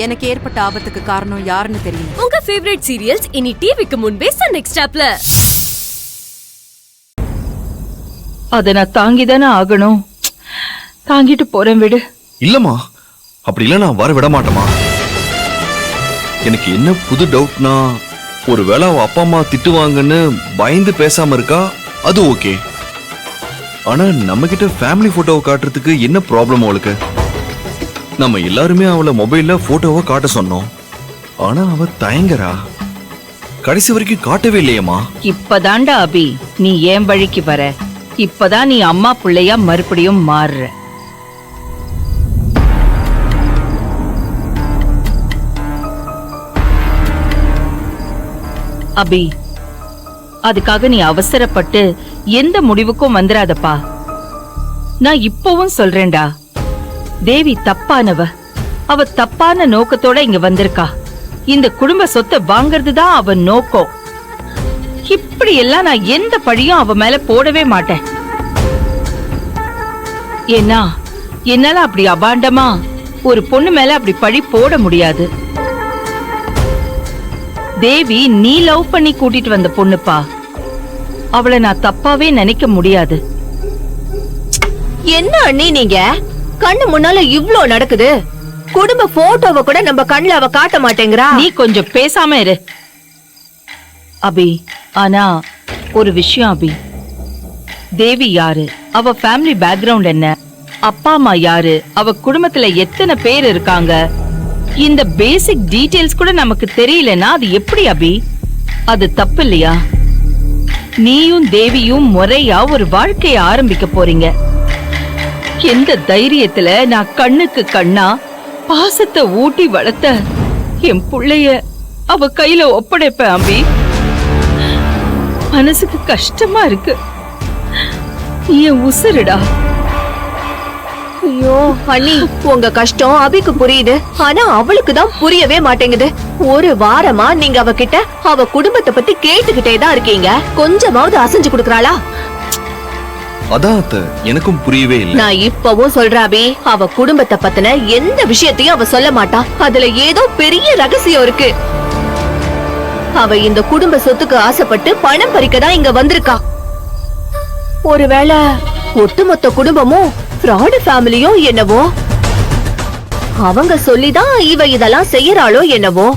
எனக்கு ஏற்பட்ட ஆபத்துக்கு காரணம் யாருன்னு தெரியும். உங்க ஃபேவரட் சீரியல்ஸ் இனி டிவிக்கு முன்பே சன் நெக்ஸ்ட் ஆப்ல. அத நான் தாங்கிதானே ஆகணும். தாங்கிட்டு போறேன் விடு. இல்லம்மா, அப்படி இல்ல நான் வர விட மாட்டேமா. எனக்கு என்ன புது டவுட்னா, ஒருவேளை அவ அப்பா அம்மா திட்டுவாங்கன்னு பயந்து பேசாம இருக்கா, அது ஓகே. ஆனா நம்ம கிட்ட ஃபேமிலி போட்டோவை காட்டுறதுக்கு என்ன ப்ராப்ளம் அவளுக்கு? நம்ம எல்லாருமே அவளை மொபைல்ல போட்டோவை காட்ட சொன்னோம். ஆனா அவ தயங்கறா. கடைசி வரைக்கும் காட்டவே இல்லையம்மா. இப்பதான்டா அபி நீ ஏன் வழிக்கு வர. இப்பதான் நீ அம்மா பிள்ளையா மறுபடியும் மாறுற. அபி, அதுக்காக நீ அவசரப்பட்டு எந்த முடிவுக்கும் வந்துராதப்பா. நான் இப்பவும் சொல்றேன்டா, தேவி தப்பானவ. அவ தப்பான நோக்கத்தோட இங்க வந்திருக்கா. இந்த குடும்ப சொத்தை வாங்கறதுதான் அவ நோக்கம். இப்படி எல்லாம் நான் எந்த பழியும் அவ மேல போடவே மாட்டேன். ஏன்னா என்னால அப்படி அபாண்டமா ஒரு பொண்ணு மேல அப்படி பழி போட முடியாது. தேவி நீ லவ் பண்ணி கூட்டிட்டு வந்த பொண்ணுப்பா. அவளை நான் தப்பாவே நினைக்க முடியாது. என்ன அண்ணி நீங்க கண்ணு முன்னால இவ்ளோ நடக்குது, குடும்ப போட்டோவை கூட நம்ம கண்ணுல அவ காட்ட மாட்டேங்கிறா. நீ கொஞ்சம் பேசாம இரு அபி. ஆனா ஒரு விஷயம் அபி, தேவி யாரு, அவ ஃபேமிலி பேக்ரவுண்ட் என்ன, அப்பா அம்மா யாரு, அவ குடும்பத்துல எத்தனை பேர் இருக்காங்க, இந்த பேசிக் டீடைல்ஸ் கூட நமக்கு தெரியலனா அது எப்படி அபி? அது தப்பு இல்லையா? நீயும் தேவியும் முறையா ஒரு வாழ்க்கைய ஆரம்பிக்க போறீங்க. எந்த தைரியத்துல நான் கண்ணுக்கு கண்ணா பாசத்தை ஊட்டி வளர்த்த என் புள்ளைய அவ கையில ஒப்படைப்பேன் அபி. மனசுக்கு கஷ்டமா இருக்கு. என் உசுருடா. ஐயோ அண்ணி, உங்க கஷ்டம் அபிக்கு புரியுது. ஆனா அவளுக்கு தான் புரியவே மாட்டேங்குது. ஒரு வாரமா நீங்க அவகிட்ட அவ குடும்பத்தை பத்தி கேட்டுக்கிட்டே தான் இருக்கீங்க. கொஞ்சமாவது அசைஞ்சு கொடுக்கறாளா? அதான் அத்தை, எனக்கும் புரியவே இல்லை. நான் இப்பவும் சொல்றேன் அபி, அவ குடும்பத்தை பத்தின எந்த விஷயத்தையும் அவ சொல்ல மாட்டா. அதுல ஏதோ பெரிய ரகசியம் இருக்கு. அவ இந்த குடும்ப சொத்துக்கு ஆசைப்பட்டு பணம் பறிக்கதான் இங்க வந்திருக்கா. ஒருவேளை ஒட்டுமொத்த குடும்பமும் ஃப்ராட் ஃபேமிலியும் என்னவோ, அவங்க சொல்லிதான் இவ இதெல்லாம் செய்யறாளோ என்னவோ.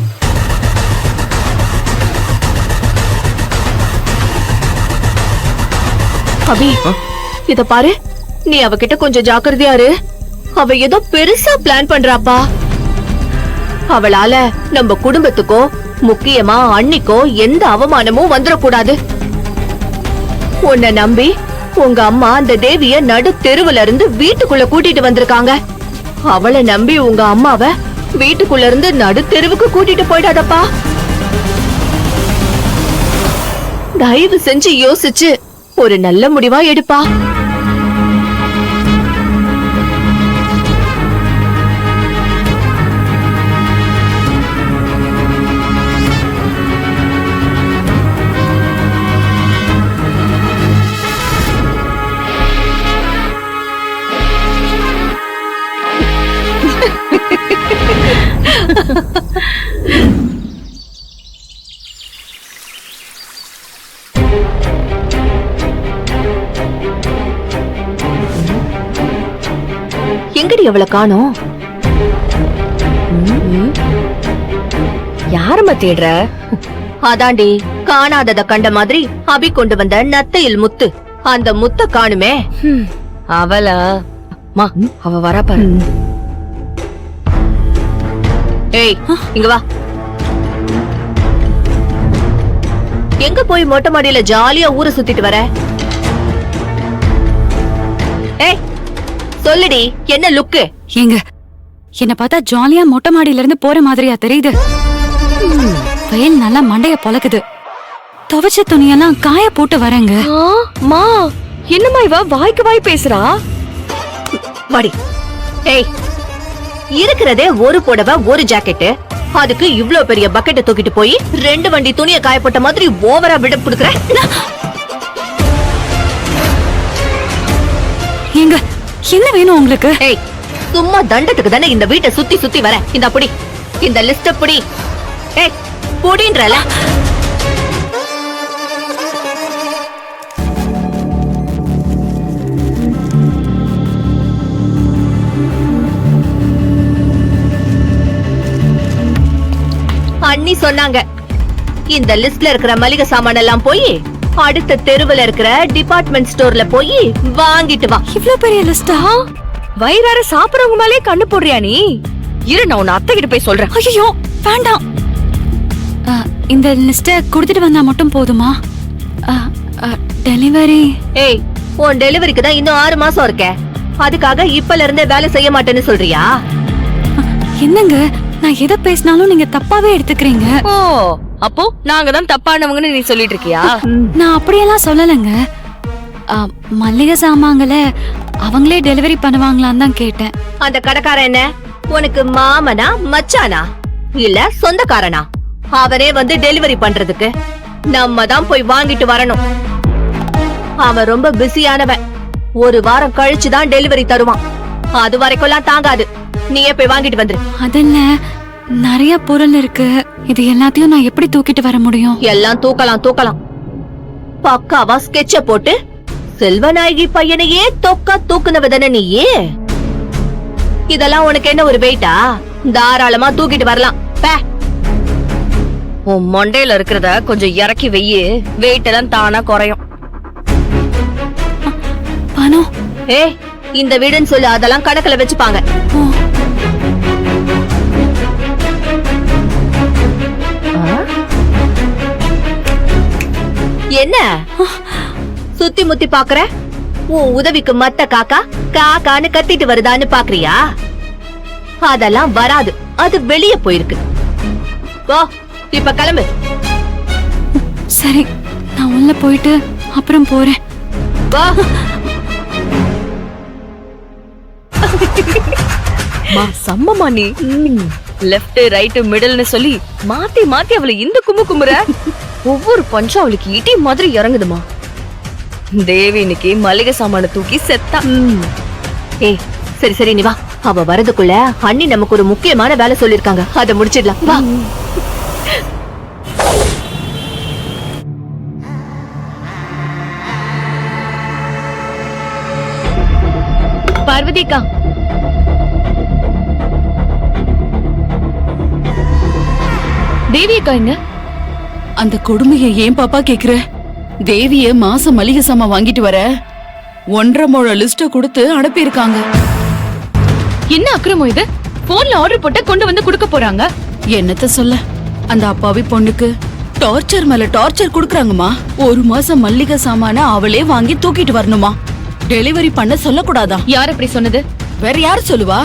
அபி, இத பாரு, நீ அவகிட்ட கொஞ்சம் ஜாக்கிரதையா இரு. அவ ஏதோ பெருசா பிளான் பண்றாப்பா. அவளால நம்ம குடும்பத்துக்கோ முக்கியமா அன்னிக்கோ எந்த அவமானமும் வந்துடக்கூடாது. உன்னை நம்பி உங்க அம்மா அந்த தேவிய நடு தெருவுல இருந்து வீட்டுக்குள்ள கூட்டிட்டு வந்திருக்காங்க. அவளை நம்பி உங்க அம்மாவ வீட்டுக்குள்ள இருந்து நடு தெருவுக்கு கூட்டிட்டு போயிடாதப்பா. தயவு செஞ்சு யோசிச்சு ஒரு நல்ல முடிவா எடுப்பா. எங்கடி அவளை காணோம்? யாரம்மா தேடுற? அதாண்டி, காணாதத கண்ட மாதிரி அபி கொண்டு வந்த நத்தையில் முத்து. அந்த முத்த காணுமே. அவளா? மா, அவ வரா பாரு. ஏய், இங்க வா. எங்க போய் மொட்டை மாடியில ஜாலியா ஊரை சுத்திட்டு வர? ஏய், சொல்லுடி, என்ன லுக்கு? ஏங்க, என்ன பார்த்தா ஜாலியா மொட்டை மாடியில இருந்து போற மாதிரியா தெரியுது? வெயில் நல்லா மண்டைய பொளக்குது. துவைச்ச துணியெல்லாம் காய போட்டு வரேங்க. மா, என்னம்மா இவ வாய்க்கு வாய் பேசுறா? வாடி. ஏய், இருக்கிறதே ஒரு புடவை ஒரு ஜாக்கெட். அதுக்கு இவ்ளோ பெரிய பக்கெட்டை தூக்கிட்டு போய் 2 வண்டி துணியை காய போட்ட மாதிரி ஓவரா விட கொடுக்குற. ஏங்க, என்ன வேணும் உங்களுக்கு? ஏய், சும்மா தண்டத்துக்கு தானே இந்த வீட்டை சுத்தி சுத்தி வர. இந்த அப்படி இந்த லிஸ்ட புடி. ஏய் புடின்றல. அண்ணி சொன்னாங்க இந்த லிஸ்ட்ல இருக்கிற மளிகை சாமான் எல்லாம் போய் அடுத்த தெருவுல இருக்கிற டிபார்ட்மெண்ட் ஸ்டோர்ல போய் வாங்கிட்டு வா. இவ்ளோ பெரிய லிஸ்டா? வயிறார சாப்பிடுறவங்க மேலே கண்ணு போடுறியா நீ? இரு, நான் உன் அத்தை கிட்ட போய் சொல்றேன். ஐயோ வேண்டாம். இந்த லிஸ்ட கொடுத்துட்டு வந்தா மட்டும் போதுமா? டெலிவரி? ஏய், உன் டெலிவரிக்கு தான் இன்னும் 6 மாசம் இருக்கே. அதுக்காக இப்பல இருந்தே வேலை செய்ய மாட்டேன்னு சொல்றியா? என்னங்க, நான் எதை பேசினாலும் நீங்க தப்பாவே எடுத்துக்கிறீங்க. ஓ, அப்போ நாங்க தான் தப்பானவங்கன்னு நீ சொல்லிட்டு இருக்கியா? நான் அப்படியெல்லாம் சொல்லலைங்க. மல்லிகை சாமான்களை அவங்களே டெலிவரி பண்ணுவாங்களான்னு தான் கேட்டேன். அந்த கடைக்காரன் என்ன உனக்கு மாமனா மச்சானா இல்ல சொந்தக்காரனா? அவரே வந்து டெலிவரி பண்றதுக்கு நம்ம தான் போய் வாங்கிட்டு வரணும். அவன் ரொம்ப பிஸியானவன். 1 வாரம் கழிச்சு தான் டெலிவரி தருவான். அது வரைக்கும்லாம் தாங்காது. நீயே போய் வாங்கிட்டு வந்துரு. அதல்ல, நிறைய பொருள் இருக்கு. இது எல்லாத்தையும் நான் எப்படி தூக்கிட்டு வர முடியும்? எல்லாம் தூக்கலாம். பக்காவா ஸ்கெட்ச போட்டு செல்வநாயகி பையனையே தொக்கா தூக்குனவதானே நீயே. இதெல்லாம் உனக்கு என்ன ஒரு வெயிட்டா? தாராளமா தூக்கிட்டு வரலாம். உன் மண்டையில இருக்கிறத கொஞ்சம் இறக்கி வெய்யு. வெயிட் எல்லாம் தானா குறையும். பணம்? ஏய், இந்த வீடுன்னு சொல்லு, அதெல்லாம் கணக்குல வச்சுப்பாங்க. ஓ, என்ன சுத்தி முத்தி பாக்குற? உன் உதவிக்கு மத்த காக்கா காக்கான்னு கத்திட்டு வருதான்னு பாக்குறியா? அதெல்லாம் வராது. அது வெளியே போயிருக்கு. போ, இப்ப கிளம்பு. சரி, நான் உள்ள போயிட்டு அப்புறம் போறேன். வா. சம்மமா நீ லெஃப்ட் ரைட் மிடில்னு சொல்லி மாத்தி மாத்தி அவளை இந்த கும்பு கும்புற. ஒவ்வொரு பஞ்சும் அவளுக்கு இடி மாதிரி இறங்குதுமா. தேவி இன்னைக்கு மளிகை சாமான தூக்கி செத்தா. ஏய், சரி நீ வா. அவ வரதுக்குள்ள அண்ணி நமக்கு ஒரு முக்கியமான வேலை சொல்லிருக்காங்க. அதை முடிச்சிடலாம். வா. பார்வதிக்கா, தேவி அக்கா எங்க? அந்த கொடுமையை ஏன் பாப்பா கேக்குற? தேவிய மாசம் மளிகை சாமான் வாங்கிட்டு வர 1.5 முழ லிஸ்ட கொடுத்து அனுப்பியிருக்காங்க. என்ன அக்கிரமம் இது? போன்ல ஆர்டர் போட்டு கொண்டு வந்து கொடுக்க போறாங்க. என்னத்த சொல்ல, அந்த அப்பாவி பொண்ணுக்கு டார்ச்சர் மேல டார்ச்சர் குடுக்கறாங்கம்மா. 1 மாசம் மல்லிகை சாமான அவளே வாங்கி தூக்கிட்டு வரணுமா? டெலிவரி பண்ண சொல்லக்கூடாதா? யார் அப்படி சொன்னது? வேற யாரு சொல்லுவா?